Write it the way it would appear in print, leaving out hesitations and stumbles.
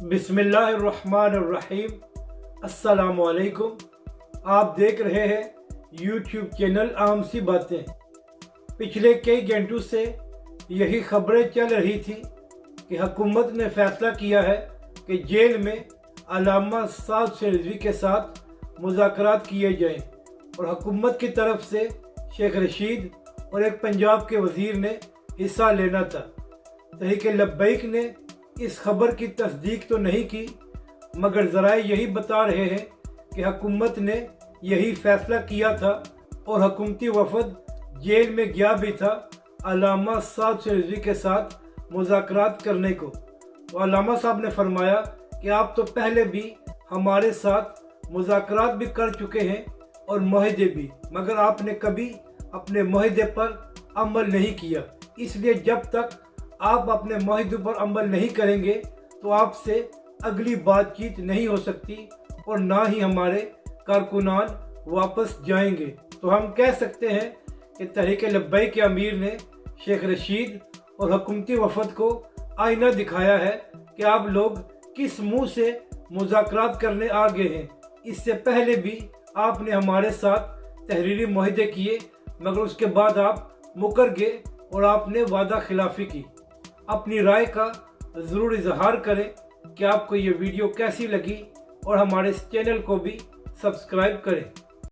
बिस्मिल्लाहिर्रहमानिर्रहीम। अस्सलामु अलैकुम। आप देख रहे हैं यूट्यूब चैनल आम सी बातें। पिछले कई घंटों से यही खबरें चल रही थी कि हुकूमत ने फैसला किया है कि जेल में अल्लामा साद रिजवी के साथ मुज़ाकरात किए जाएं और हुकूमत की तरफ से शेख रशीद और एक पंजाब के वज़ीर ने हिस्सा लेना था। तहरीक लब्बैक ने इस खबर की तस्दीक तो नहीं की, मगर ज़राए यही बता रहे हैं कि हुकूमत ने यही फैसला किया था और हुकूमती वफद जेल में गया भी था अल्लामा साद रिजवी के साथ मुज़ाकरात करने को। तो अल्लामा साहब ने फरमाया कि आप तो पहले भी हमारे साथ मुज़ाकरात भी कर चुके हैं और मुआहदे भी, मगर आपने कभी अपने मुआहदे पर अमल नहीं किया। इसलिए जब तक आप अपने मुआहदे पर अमल नहीं करेंगे तो आपसे अगली बातचीत नहीं हो सकती और ना ही हमारे कारकुनान वापस जाएंगे। तो हम कह सकते हैं कि तहरीक लब्बैक के अमीर ने शेख रशीद और हुकूमती वफद को आईना दिखाया है कि आप लोग किस मुंह से मुज़ाकरात करने आ गए हैं। इससे पहले भी आपने हमारे साथ तहरीरी मुआहदे किए, मगर उसके बाद आप मुकर गए और आपने वादा खिलाफी की। अपनी राय का ज़रूर इजहार करें कि आपको ये वीडियो कैसी लगी और हमारे इस चैनल को भी सब्सक्राइब करें।